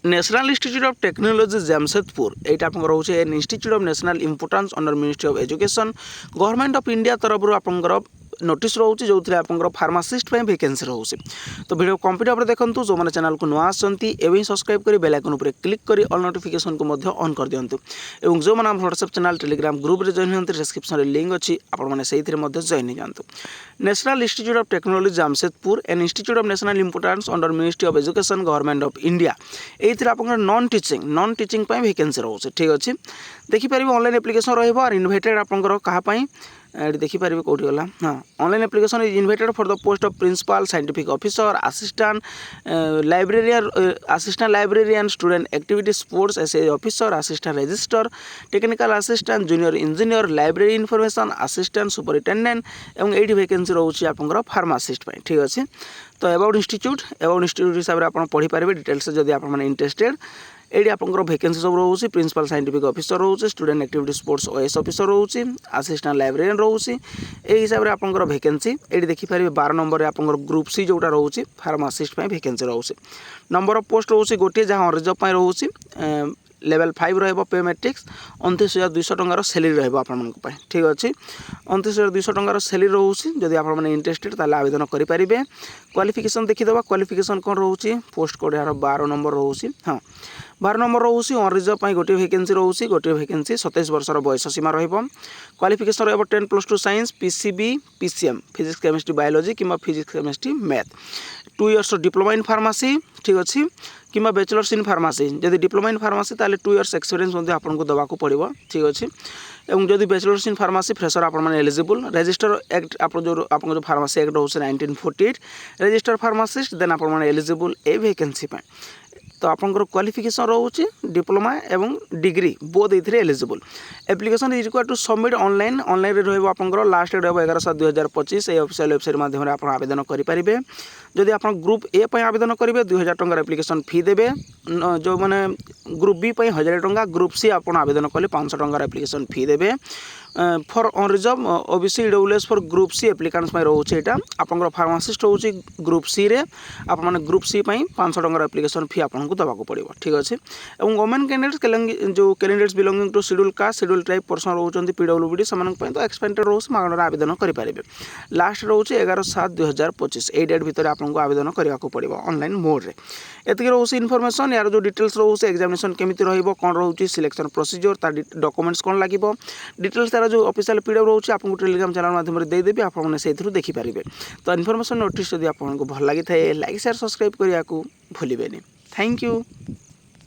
National ইনস্টিट्यूट of technology Jamshedpur एटा आप रोचे an institute of national importance under ministry of education government of India तरफ आपंकर notice रोचे जो आपंकर फार्मासिस्ट वैकेंसी रोचे। तो वीडियो कंप्लीट भाव देखो जो मैंने चैनल को नुआ आसती एवं सब्सक्राइब कर बेल आइकन पर क्लिक कर ऑल नोटिफिकेशन को ऑन कर दिंतु और जो मैंने व्हाट्सएप चैनल टेलीग्राम ग्रुप रे जॉइन होते डिस्क्रिप्शन में लिंक अच्छी आपने से जॉइन हो जातु। National institute of technology Jamshedpur an institute of national importance under ministry of education government of India ये आप नॉन टीचिंग वैकेंसी रोचे। ठीक अच्छे देखिपारे ऑनलाइन एप्लिकेशन रही इनवाइटेड आपंकर कहाँपाई ये देखिपारे कौटी गला हाँ online application is invited for the post of principal scientific officer assistant librarian student activity sports SA officer assistant register technical assistant junior engineer library information assistant superintendent और ये vacancy रोचे आपंकर pharmacist. ठीक अच्छे तो अबाउट इंस्टीट्यूट हिसाब से आप पढ़ी पारे डिटेल्स जब आप इंटरेस्टेड ये आपंकर वैकेंसी सब रोचे प्रिंसिपल साइंटिफिक ऑफिसर रोचे student activity sports OS officer रोचे असिस्टेंट लाइब्रेरियन रोचे ये हिसाब से आपंकर वैकेंसी ये देखिपारे 12 नंबर आपंकर ग्रुप सी जोटा रोचे फार्मासिस्ट वैकेंसी रोचे। नंबर ऑफ पोस्ट रोचे गोटे जहाँ रिजर्व रोचे लेवल 5 रहिबो पे मैट्रिक्स 29,200 टंकार सैलरी रहिबो आपन। ठीक अच्छे 29,200 टंकार सैलरी रोचे जदि आप इंटरेस्टेड ताले आवेदन करि परिबे। क्वालिफिकेशन देखिदेबा क्वालिफिकेशन कौन रोचे पोस्ट कोड यार 12 नंबर रोचे हाँ 12 नंबर रोचे ऑन रिजर्व गोटे वैकेंसी रोचे गोटे वैकेंसी 27 वर्षर बयस सीमा रहिबो। क्वालिफिकेशन रहिबो 10+2 science PCB PCM physics chemistry biology किंबा physics chemistry math 2 years diploma in pharmacy. ठीक अच्छे किंबा बैचलर्स इन फार्मासी जदि डिप्लोमा इन फार्मासी ताले 2 इयर्स एक्सपीरियंस आपको देवाक पड़ो। ठीक अच्छे और जदि बैचलर्स इन फार्मासी फ्रेशर आप एलिजिबल रजिस्टर एक्ट आप जो फार्मासी एक्ट रोचे 1948 रजिस्टर फार्मासिस्ट देन आप एलिजिबल ए वैकेंसी पे। तो आपंकर क्वालिफिकेशन रोचे डिप्लोमा एवं डिग्री बोथ ये eligible. Application is required to submit online रही आपंकर लास्ट डेट 11/7/2025 ये ऑफिशियल वेबसाइट माध्यम आप आवेदन करेंगे। जदि आप ग्रुप ए पर आवेदन करेंगे 2,000 टंकार एप्लिकेशन फी देवे जो मैंने ग्रुप बी पर 1,000 टंका ग्रुप सी आप आवेदन कले 500 टंकार एप्लिकेशन फी देवे। For on reserve OBC WS for group C applicants रोचे यहाँ आपंकर फार्मासिस्ट रोचे ग्रुप सी रे आप ग्रुप सी 500 टंकार एप्लिकेशन फी आपको देवाक पड़ो। ठीक अच्छे और गवर्नमेंट कैंडिडेट्स जो candidates belonging to schedule caste schedule tribe person रोचे पीडब्ल्यूडी से तो एक्सपेक्टेड रोचे मागणार आवेदन करेंगे। लास्ट रोचे 11/7/2025 ये डेट भितर आपको आवेदन करने को पड़ो ऑनलाइन मोड रे। एतिक रोचे इनफॉरमेशन यार जो डिटेल्स रोचे एग्जामिनेशन केमिति रहिबो कौन रोचे सिलेक्शन प्रोसीजर तार डॉक्यूमेंट्स कौन लगिबो डिटेल्स तार जो ऑफिशियल पीडीएफ रोचे आपको टेलीग्राम चैनल माध्यम देदेवी आपने से देखिपारे। तो इनफॉरमेशन नोटिस जब आपको भल लगी था लाइक शेयर सब्सक्राइब करने को भूलें। Thank you.